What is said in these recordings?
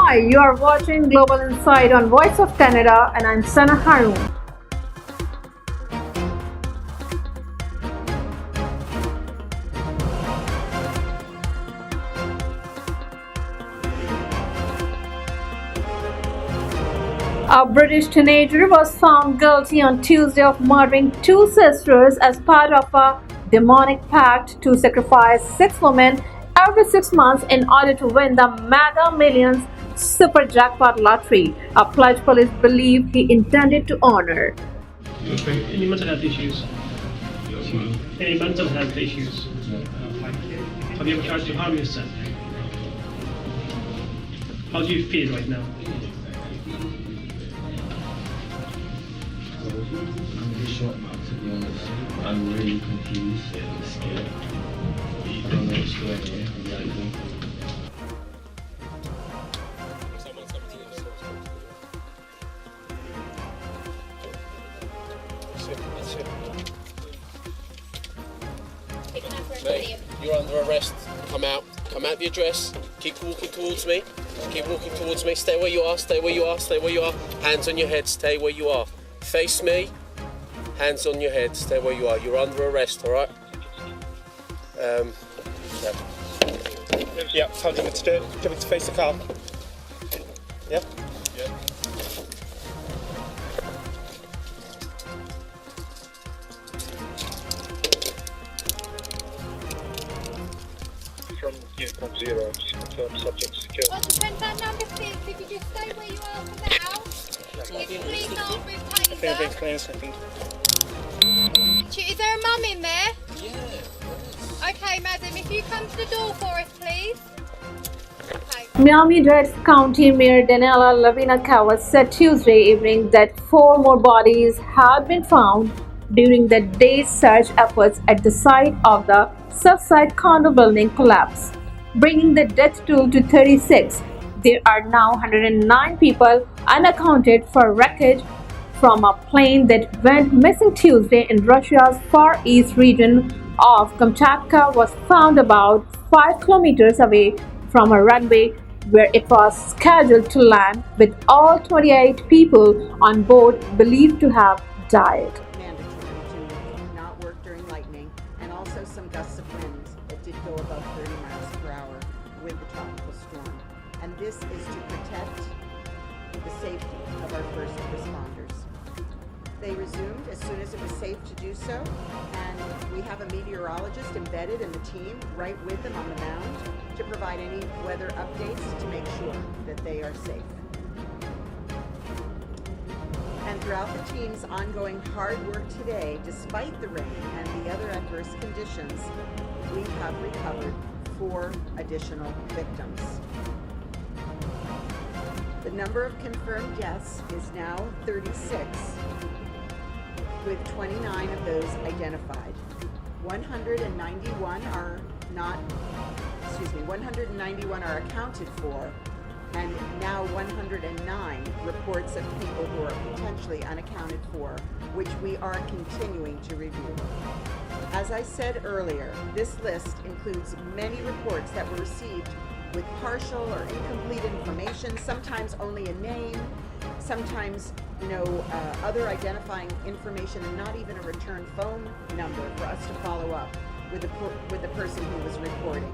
Hi, you are watching Global Insight on Voice of Canada, and I'm Sana Haroon. A British teenager was found guilty on Tuesday of murdering two sisters as part of a demonic pact to sacrifice six women every 6 months in order to win the Mega Millions Super Jackpot lottery, a pledge police believe he intended to honor. Any mental health issues? Any mental health issues? Have you ever tried to harm yourself? How do you feel right now? I'm really shocked, to be honest. I'm really confused and scared. I don't know what's going on exactly. Mate, you're under arrest. Come out. Come out the address. Keep walking towards me. Keep walking towards me. Stay where you are. Stay where you are. Stay where you are. Hands on your head. Stay where you are. Face me. Hands on your head. Stay where you are. You're under arrest. All right. Yeah, tell him to face the car. Yeah? Yeah. From Uniform Zero, just confirm subject secure. Well, depends on number 6. If you just stay where you are for now. If you please hold with Everything's taser. clear in a second. Is there a mum in there? Yeah. Okay, madam, if you come to the door for us, please. Okay. Miami-Dade County Mayor Daniela Lavina said Tuesday evening that 4 more bodies had been found during the day's search efforts at the site of the Surfside condo building collapse, bringing the death toll to 36. There are now 109 people unaccounted for wreckage from a plane that went missing Tuesday in Russia's Far East region of Kamchatka was found about 5 kilometers away from a runway where it was scheduled to land, with all 28 people on board believed to have died. Mandatory to not work during lightning, and also some gusts of wind that did go above 30 miles per hour with the tropical storm. And this is to protect the safety of our first responders. They resumed as soon as it was safe to do so, and we have a meteorologist embedded in the team right with them on the mound to provide any weather updates to make sure that they are safe. And throughout the team's ongoing hard work today, despite the rain and the other adverse conditions, we have recovered 4 additional victims. The number of confirmed deaths is now 36, with 29 of those identified. 191 are accounted for, and now 109 reports of people who are potentially unaccounted for, which we are continuing to review. As I said earlier, this list includes many reports that were received with partial or incomplete information, sometimes only a name, sometimes no other identifying information, and not even a return phone number for us to follow up with the person who was reporting.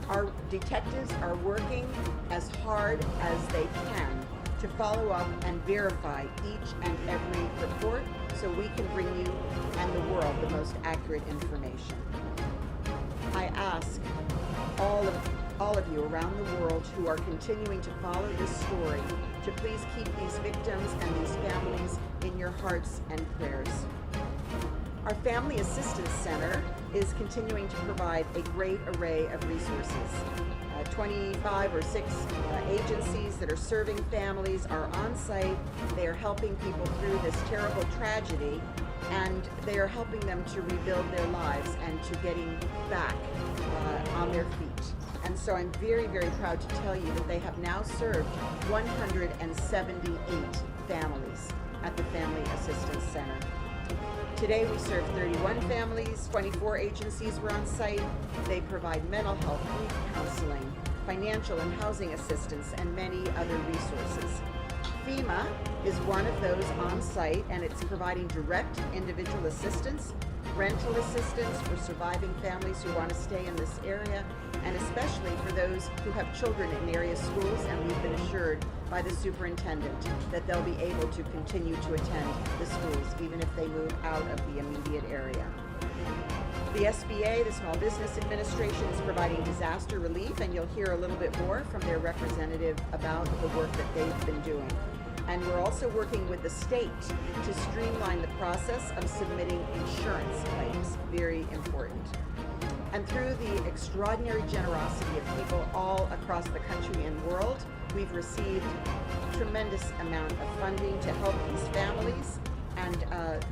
Our detectives are working as hard as they can to follow up and verify each and every report so we can bring you and the world the most accurate information. I ask all of you around the world who are continuing to follow this story to please keep these victims and these families in your hearts and prayers. Our Family Assistance Center is continuing to provide a great array of resources. 25 or 6 agencies that are serving families are on site. They are helping people through this terrible tragedy, and they are helping them to rebuild their lives and to getting back on their feet. And so I'm very, very proud to tell you that they have now served 178 families at the Family Assistance Center. Today we serve 31 families, 24 agencies were on site. They provide mental health, grief counseling, financial and housing assistance, and many other resources. FEMA is one of those on site, and it's providing direct individual assistance, rental assistance for surviving families who want to stay in this area, and especially for those who have children in area schools, and we've been assured by the superintendent that they'll be able to continue to attend the schools even if they move out of the immediate area. The SBA, the Small Business Administration, is providing disaster relief, and you'll hear a little bit more from their representative about the work that they've been doing. And we're also working with the state to streamline the process of submitting insurance claims, very important. And through the extraordinary generosity of people all across the country and world, we've received a tremendous amount of funding to help these families. And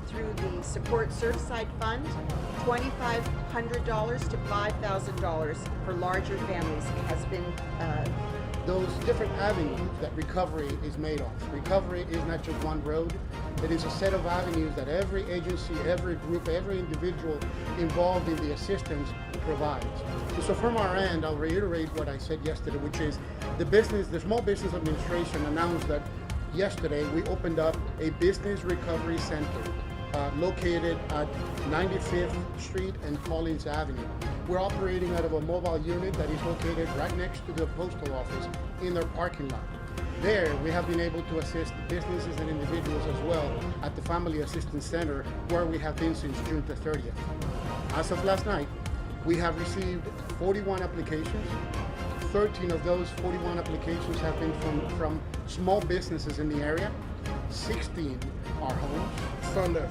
through the Support Surfside Fund, $2,500 to $5,000 for larger families has been those different avenues that recovery is made of. Recovery is not just one road. It is a set of avenues that every agency, every group, every individual involved in the assistance provides. So from our end, I'll reiterate what I said yesterday, which is the Small Business Administration announced that yesterday we opened up a business recovery center located at 95th Street and Collins Avenue. We're operating out of a mobile unit that is located right next to the postal office in their parking lot. There, we have been able to assist businesses and individuals as well at the Family Assistance Center, where we have been since June the 30th. As of last night, we have received 41 applications. 13 of those 41 applications have been from small businesses in the area. 16 are homes. 109.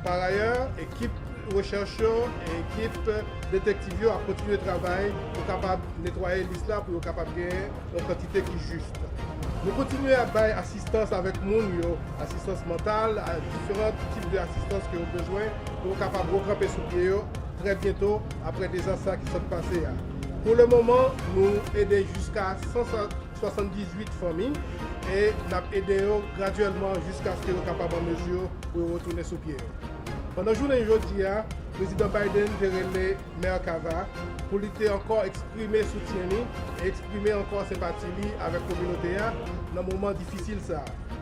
Par ailleurs, équipe rechercheur et équipe détective a continué le travail pour capable nettoyer l'isla pour capable gagner une quantité qui est juste. Nous continuons à faire assistance avec moun yo, assistance mentale, à différents types d'assistance que ont besoin pour capable recamper sous pied très bientôt après des assassins qui sont passés. Pour le moment, nous aidons jusqu'à 178 familles et nous aidons graduellement jusqu'à ce qu'ils soient capables en mesure pour retourner sous pied. Pendant la journée d'aujourd'hui, le président Biden a relé Maire Kava pour lui encore exprimer soutien et exprimer encore sympathie avec la communauté dans un moment difficile.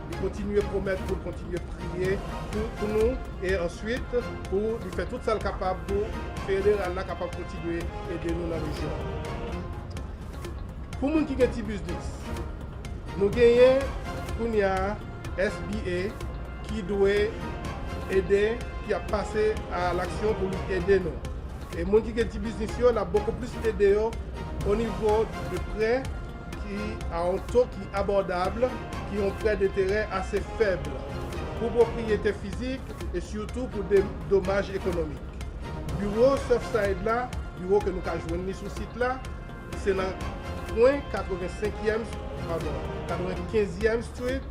Il continue à promettre pour continuer à prier pour nous et ensuite pour lui faire tout ça capable pour fédéral là capable de continuer à aider nous dans la région. Pour les gens qui ont un petit business, nous gagnons une SBA qui doit aider, qui a passé à l'action pour nous aider nous. Et les gens qui ont un petit business, on a beaucoup plus aidé au niveau de prêts qui a un taux qui est abordable, qui ont prêt d'intérêt assez faible pour propriété physique et surtout pour des dommages économiques. Bureau Surfside là, bureau que nous avons joint sur le site là, c'est dans le point 95e Street,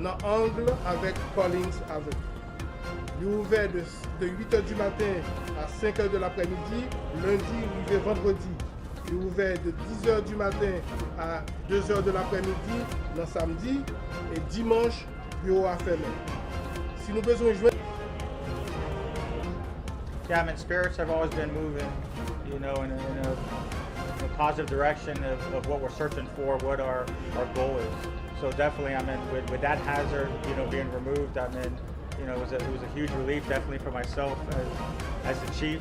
dans l'angle avec Collins Avenue. Il est ouvert de 8h du matin à 5h de l'après-midi, lundi et vendredi. Il est ouvert de 10h du matin à 2h de l'après-midi le samedi et dimanche, bureau à fermer. Si nous besoin de jouer. Yeah, I mean, spirits have always been moving, you know, in a positive direction of what we're searching for, what our goal is. So definitely, I mean, with that hazard, you know, being removed, I mean, you know, it was a huge relief, definitely for myself as the chief.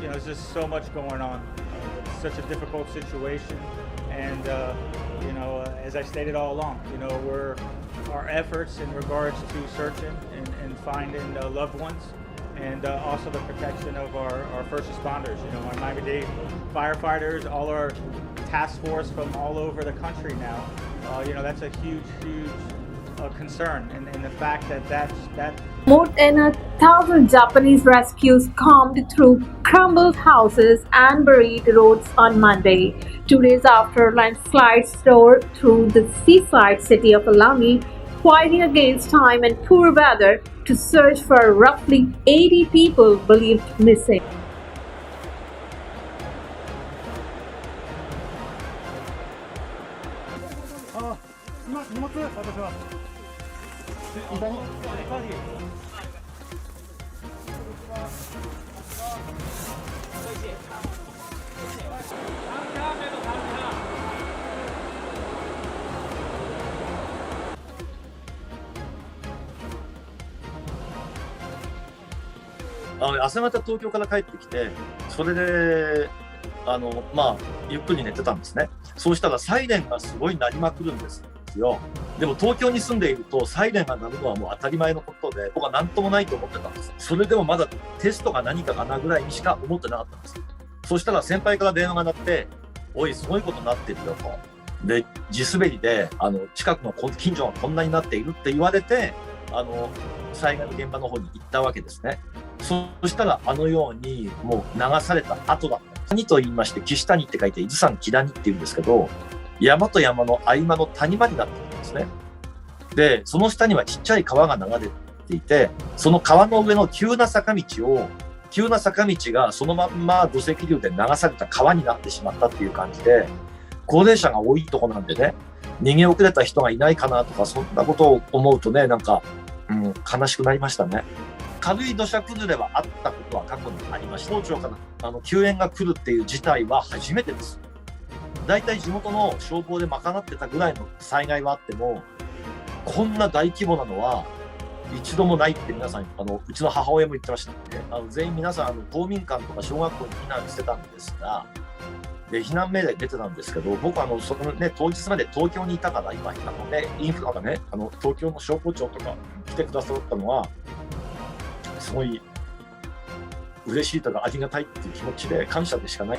You know, there's just so much going on. It's such a difficult situation, and you know, as I stated all along, you know, our efforts in regards to searching and finding loved ones, and also the protection of our first responders. You know, our Miami-Dade firefighters, all our task force from all over the country now. You know, that's a huge concern, and the fact that More than 1,000 Japanese rescues combed through crumbled houses and buried roads on Monday, 2 days after landslides tore through the seaside city of Alami, fighting against time and poor weather to search for roughly 80 people believed missing. 朝方東京から帰ってきて、それでゆっくり寝てたんですね。そうしたらサイレンがすごい鳴りまくるんですよ。でも東京に住んでいるとサイレンが鳴るのはもう当たり前のことで、僕は何ともないと思ってたんです。それでもまだテストが何かかなぐらいにしか思ってなかったんです。そしたら先輩から電話が鳴って、おい、すごいことになってるよと。で、地滑りで近くの近所がこんなになっているって言われて、災害の現場の方に行ったわけですね。そしたらあのようにもう流された後だった。谷と言いまして、岸谷って書いて伊豆山木谷って言うんですけど、山と山の合間の谷間になっているんですね。で、その下にはちっちゃい川が流れていて、その川の上の急な坂道がそのまんま土石流で流された川になってしまったっていう感じで、高齢者が多いとこなんでね、逃げ遅れた人がいないかなとか、そんなことを思うとね、なんか、悲しくなりましたね。軽い土砂崩れはあったことは過去にありました。早朝から救援が来るっていう事態は初めてです。大体地元の消防で賄ってたぐらいの災害はあっても、こんな大規模なのは一度もないって皆さん、うちの母親も言ってましたね。全員皆さん、公民館とか小学校に避難してたんですが、で、避難命令出てたんですけど、僕はそのね、当日まで東京にいたから、今、インフラがね、東京の消防庁とか来てくださったのは、すごい嬉しいとかありがたいっていう気持ちで感謝でしかない。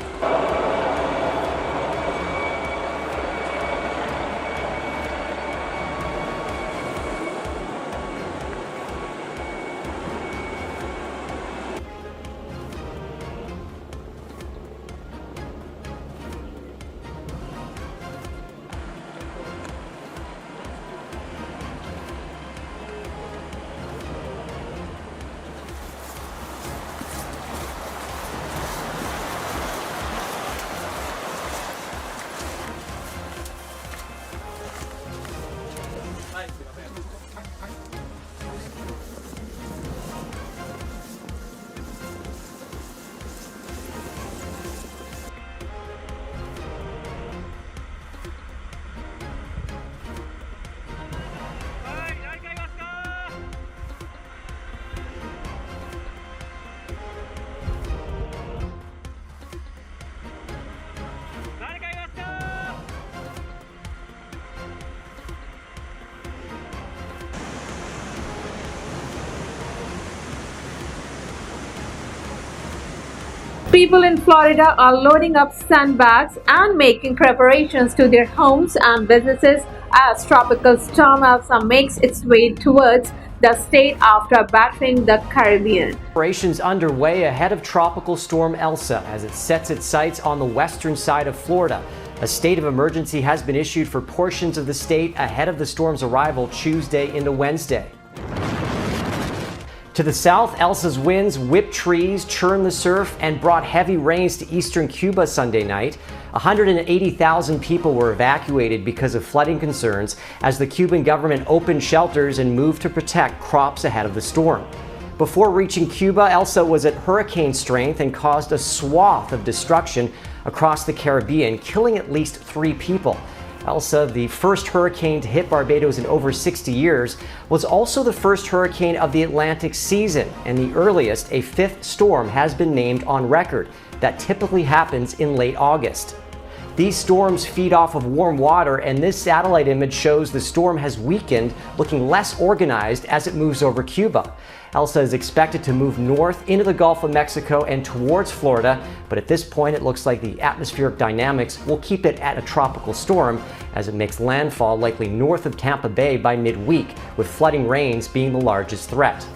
People in Florida are loading up sandbags and making preparations to their homes and businesses as tropical storm Elsa makes its way towards the state after battering the Caribbean. Operations underway ahead of tropical storm Elsa as it sets its sights on the western side of Florida. A state of emergency has been issued for portions of the state ahead of the storm's arrival Tuesday into Wednesday. To the south, Elsa's winds whipped trees, churned the surf, and brought heavy rains to eastern Cuba Sunday night. 180,000 people were evacuated because of flooding concerns as the Cuban government opened shelters and moved to protect crops ahead of the storm. Before reaching Cuba, Elsa was at hurricane strength and caused a swath of destruction across the Caribbean, killing at least 3 people. Elsa, the first hurricane to hit Barbados in over 60 years, was also the first hurricane of the Atlantic season and the earliest a 5th storm has been named on record. That typically happens in late August. These storms feed off of warm water, and this satellite image shows the storm has weakened, looking less organized as it moves over Cuba. Elsa is expected to move north into the Gulf of Mexico and towards Florida, but at this point it looks like the atmospheric dynamics will keep it at a tropical storm as it makes landfall likely north of Tampa Bay by midweek, with flooding rains being the largest threat.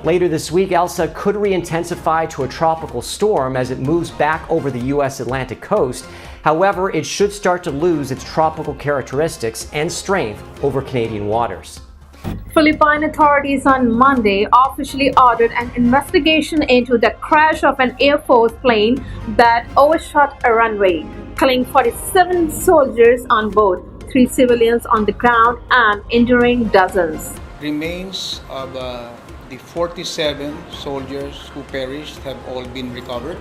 Later this week, Elsa could re-intensify to a tropical storm as it moves back over the U.S. Atlantic coast. However, it should start to lose its tropical characteristics and strength over Canadian waters. Philippine authorities on Monday officially ordered an investigation into the crash of an Air Force plane that overshot a runway, killing 47 soldiers on board, 3 civilians on the ground, and injuring dozens. Remains of the 47 soldiers who perished have all been recovered.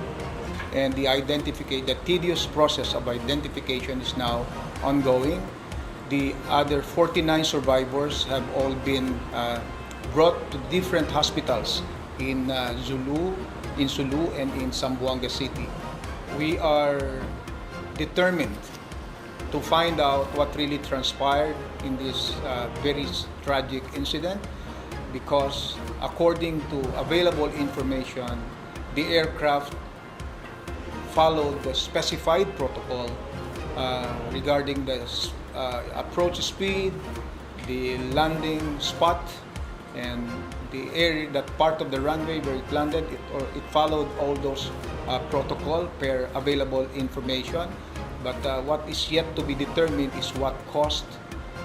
and the tedious process of identification is now ongoing. The other 49 survivors have all been brought to different hospitals in Sulu, and in Zamboanga City. We are determined to find out what really transpired in this very tragic incident, because according to available information, the aircraft followed the specified protocol regarding the approach speed, the landing spot, and the area, that part of the runway where it landed. It followed all those protocol per available information. But what is yet to be determined is what caused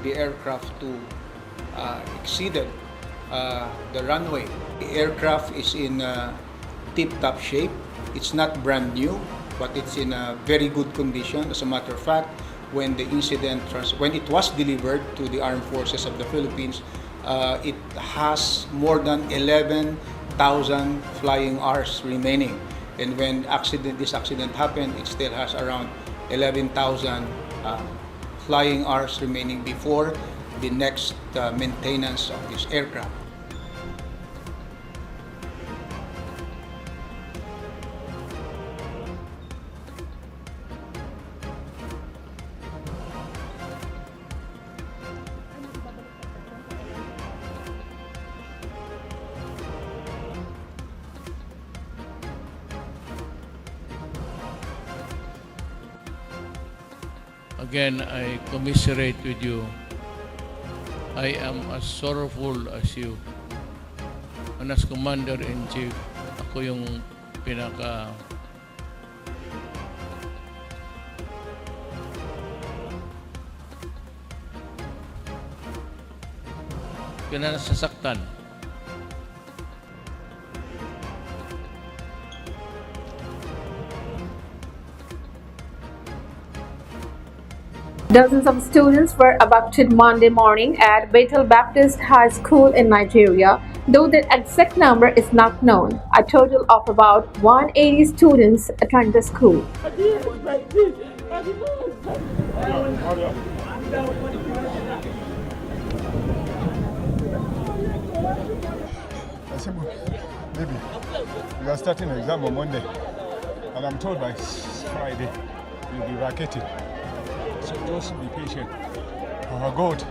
the aircraft to exceeded the runway. The aircraft is in tip-top shape. It's not brand new, but it's in a very good condition. As a matter of fact, when it was delivered to the Armed Forces of the Philippines, it has more than 11,000 flying hours remaining. And when this accident happened, it still has around 11,000 flying hours remaining before the next maintenance of this aircraft. Again, I commiserate with you. I am as sorrowful as you. And as Commander-in-Chief, ako yung nasasaktan. Dozens of students were abducted Monday morning at Bethel Baptist High School in Nigeria, though the exact number is not known. A total of about 180 students attend the school. Baby, we are starting an exam on Monday, and I'm told by Friday we'll be vacated. So just be patient. Our God,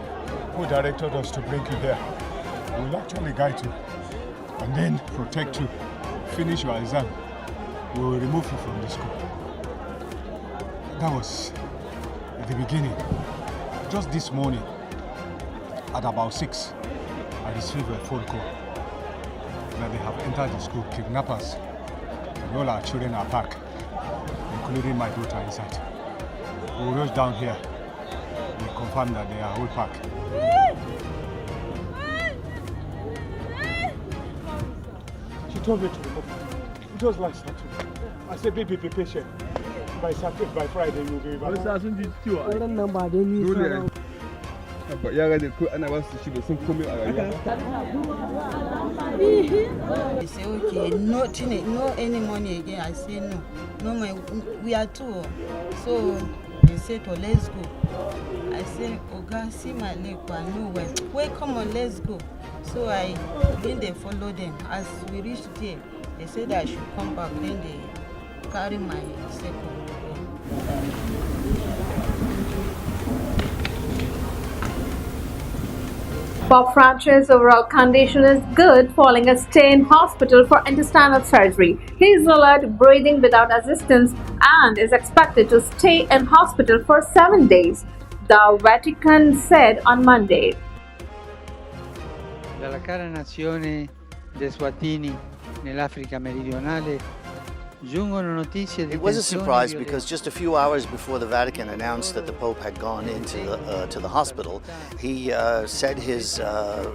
who directed us to bring you here, will actually guide you and then protect you. Finish your exam. We will remove you from the school. That was at the beginning. Just this morning, at about 6, I received a phone call that they have entered the school, kidnappers, and all our children are back, including my daughter inside. We rushed down here. We confirmed that they are all back. She told me to remove it. It was like Saturday. I said, baby, be patient. By Saturday, by Friday, you'll be back. They say, okay, no any money again. I say, no, we are two. So they said, oh, let's go. I said, Oga, see my leg, but no way. Wait, come on, let's go. So then they follow them. As we reached there, they said I should come back. Then they carry my second. Pope Francis' overall condition is good, following a stay in hospital for intestinal surgery. He is alert, breathing without assistance, and is expected to stay in hospital for 7 days, the Vatican said on Monday. Dalla cara nazione dei Swatini nell'Africa meridionale giungono notizie di It was a tensioni surprise violente. because just a few hours before the Vatican announced that the Pope had gone into to the hospital, he said his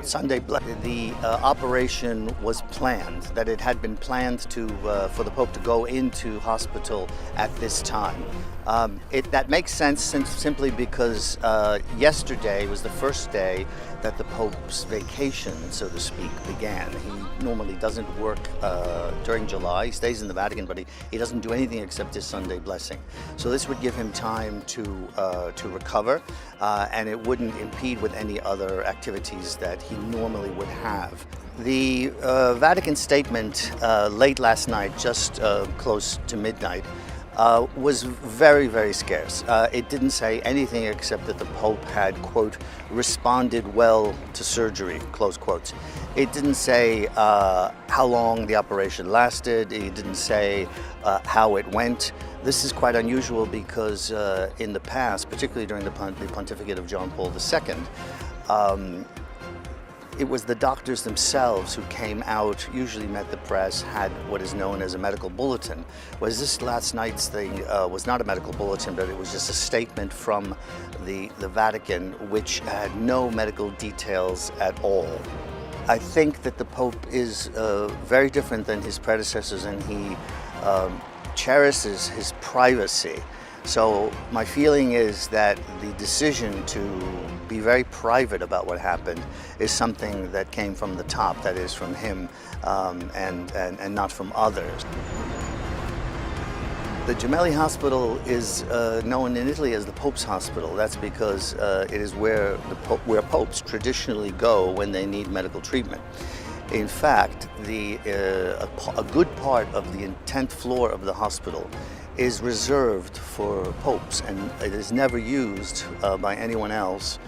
Sunday the operation was planned, that it had been planned to for the Pope to go into hospital at this time. That makes sense simply because yesterday was the first day that the Pope's vacation, so to speak, began. He normally doesn't work during July. He stays in the Vatican, but he doesn't do anything except his Sunday blessing. So this would give him time to recover, and it wouldn't impede with any other activities that he normally would have. The Vatican statement late last night, just close to midnight, was very, very scarce. It didn't say anything except that the Pope had, quote, responded well to surgery, close quotes. It didn't say how long the operation lasted. It didn't say how it went. This is quite unusual because in the past, particularly during the pontificate of John Paul II, it was the doctors themselves who came out, usually met the press, had what is known as a medical bulletin. Whereas this last night's thing was not a medical bulletin, but it was just a statement from the Vatican, which had no medical details at all. I think that the Pope is very different than his predecessors, and he cherishes his privacy. So my feeling is that the decision to be very private about what happened is something that came from the top, that is from him and not from others. The Gemelli Hospital is known in Italy as the Pope's Hospital. That's because it is where popes traditionally go when they need medical treatment. In fact, a good part of the 10th floor of the hospital is reserved for popes, and it is never used by anyone else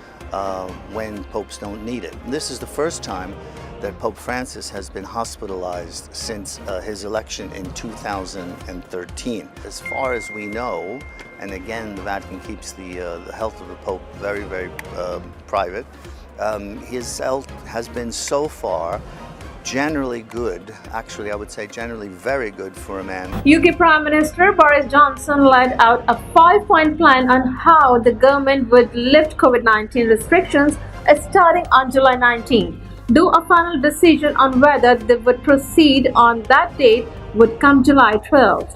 when popes don't need it. And this is the first time that Pope Francis has been hospitalized since his election in 2013. As far as we know, and again, the Vatican keeps the health of the Pope very, very private, his health has been so far generally good, actually I would say generally very good for a man. UK Prime Minister Boris Johnson laid out a 5-point plan on how the government would lift COVID-19 restrictions starting on July 19. Though a final decision on whether they would proceed on that date would come July 12th.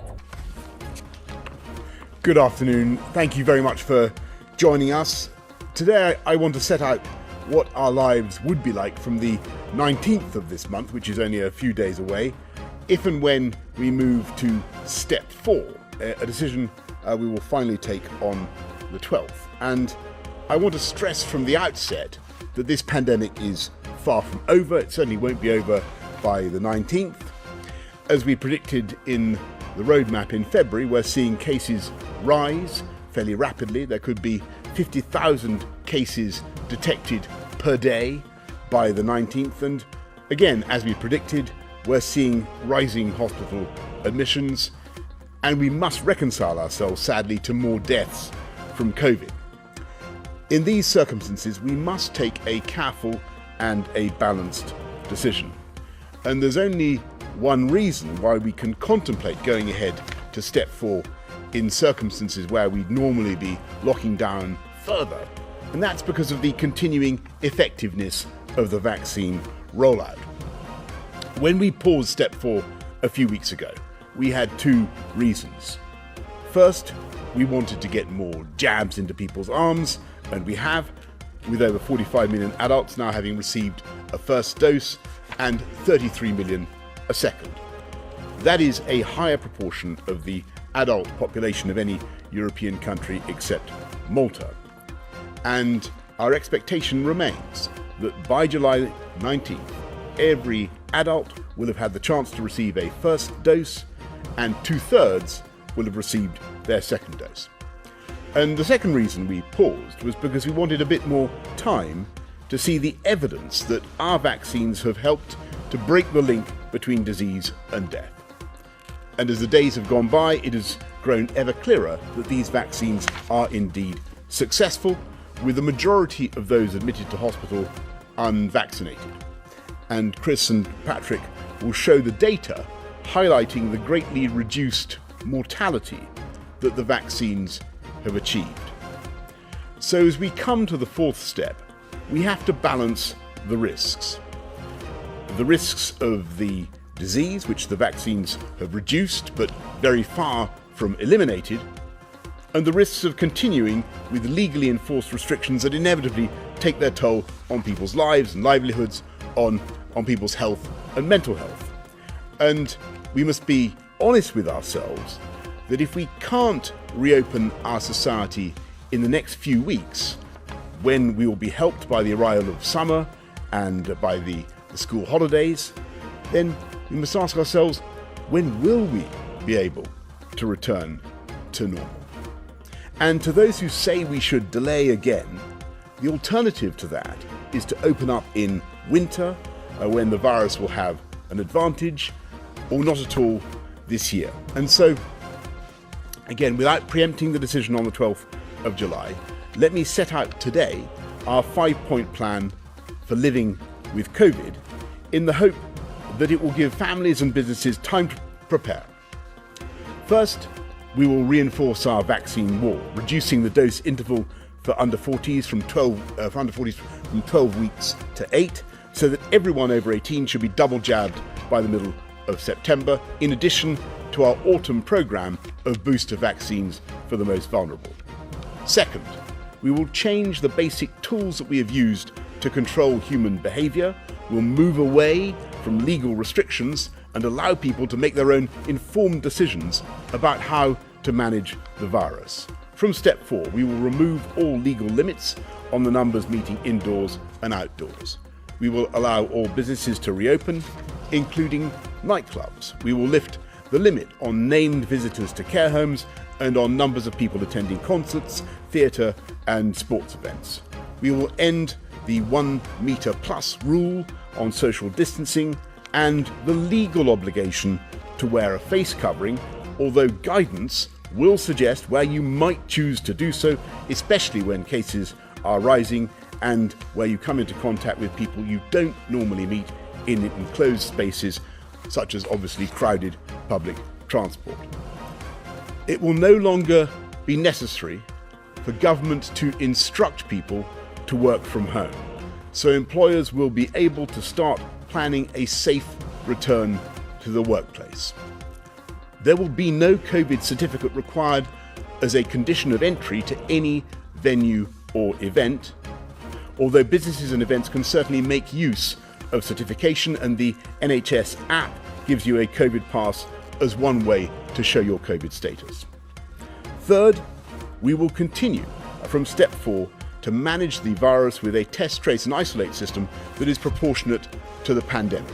Good afternoon. Thank you very much for joining us. Today I want to set out what our lives would be like from the 19th of this month, which is only a few days away, if and when we move to step 4, a decision we will finally take on the 12th. And I want to stress from the outset that this pandemic is far from over. It certainly won't be over by the 19th. As we predicted in the roadmap in February, we're seeing cases rise fairly rapidly. There could be 50,000 cases detected per day by the 19th, and again, as we predicted, we're seeing rising hospital admissions, and we must reconcile ourselves, sadly, to more deaths from COVID. In these circumstances, we must take a careful and a balanced decision, and there's only one reason why we can contemplate going ahead to step 4 in circumstances where we'd normally be locking down further, and that's because of the continuing effectiveness of the vaccine rollout. When we paused step 4 a few weeks ago, we had 2 reasons. First, we wanted to get more jabs into people's arms, and we have, with over 45 million adults now having received a first dose and 33 million a second. That is a higher proportion of the adult population of any European country except Malta. And our expectation remains that by July 19th, every adult will have had the chance to receive a first dose, and 2/3 will have received their second dose. And the second reason we paused was because we wanted a bit more time to see the evidence that our vaccines have helped to break the link between disease and death. And as the days have gone by, it has grown ever clearer that these vaccines are indeed successful, with the majority of those admitted to hospital unvaccinated. And Chris and Patrick will show the data highlighting the greatly reduced mortality that the vaccines have achieved. So as we come to the 4th step, we have to balance the risks. The risks of the disease, which the vaccines have reduced but very far from eliminated, and the risks of continuing with legally enforced restrictions that inevitably take their toll on people's lives and livelihoods, on people's health and mental health. And we must be honest with ourselves that if we can't reopen our society in the next few weeks, when we will be helped by the arrival of summer and by the school holidays, then we must ask ourselves, when will we be able to return to normal? And to those who say we should delay again, the alternative to that is to open up in winter, when the virus will have an advantage, or not at all this year. And so, again, without preempting the decision on the 12th of July, let me set out today our 5-point plan for living with COVID, in the hope that it will give families and businesses time to prepare. First, we will reinforce our vaccine wall, reducing the dose interval for under 40s from 12 weeks to 8, so that everyone over 18 should be double jabbed by the middle of September, in addition to our autumn programme of booster vaccines for the most vulnerable. Second, we will change the basic tools that we have used to control human behaviour. We'll move away from legal restrictions and allow people to make their own informed decisions about how to manage the virus. From step 4, we will remove all legal limits on the numbers meeting indoors and outdoors. We will allow all businesses to reopen, including nightclubs. We will lift the limit on named visitors to care homes and on numbers of people attending concerts, theatre and sports events. We will end the 1 metre plus rule on social distancing and the legal obligation to wear a face covering, although guidance will suggest where you might choose to do so, especially when cases are rising and where you come into contact with people you don't normally meet in enclosed spaces, such as obviously crowded public transport. It will no longer be necessary for government to instruct people to work from home, so employers will be able to start planning a safe return to the workplace. There will be no COVID certificate required as a condition of entry to any venue or event, although businesses and events can certainly make use of certification, and the NHS app gives you a COVID pass as one way to show your COVID status. Third, we will continue from step 4 to manage the virus with a test, trace and isolate system that is proportionate to the pandemic.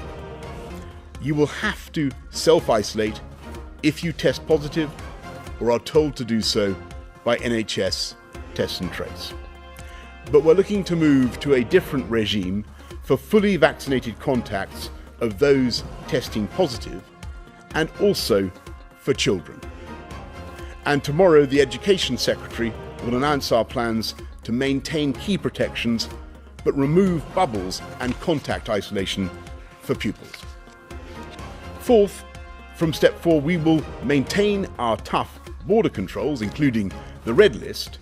You will have to self-isolate if you test positive or are told to do so by NHS Test and Trace. But we're looking to move to a different regime for fully vaccinated contacts of those testing positive, and also for children. And tomorrow the Education Secretary will announce our plans to maintain key protections but remove bubbles and contact isolation for pupils. Fourth, from step 4, we will maintain our tough border controls, including the red list,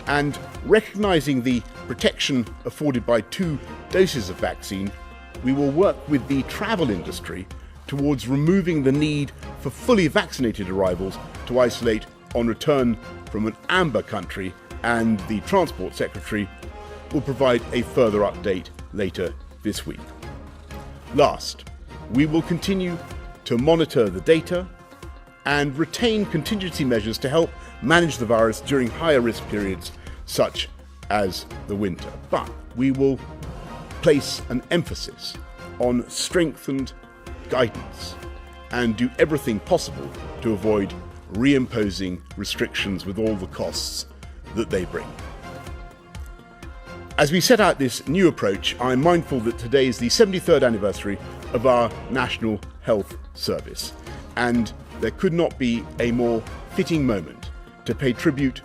and recognising the protection afforded by 2 doses of vaccine, we will work with the travel industry towards removing the need for fully vaccinated arrivals to isolate on return from an amber country, and the Transport Secretary will provide a further update later this week. Last, we will continue to monitor the data and retain contingency measures to help manage the virus during higher risk periods such as the winter. But we will place an emphasis on strengthened guidance and do everything possible to avoid reimposing restrictions with all the costs that they bring. As we set out this new approach, I'm mindful that today is the 73rd anniversary of our National Health Service, and there could not be a more fitting moment to pay tribute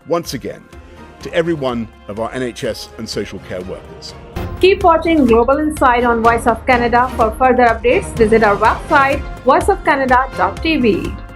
once again to every one of our NHS and social care workers. Keep watching Global Insight on Voice of Canada. For further updates, visit our website voiceofcanada.tv.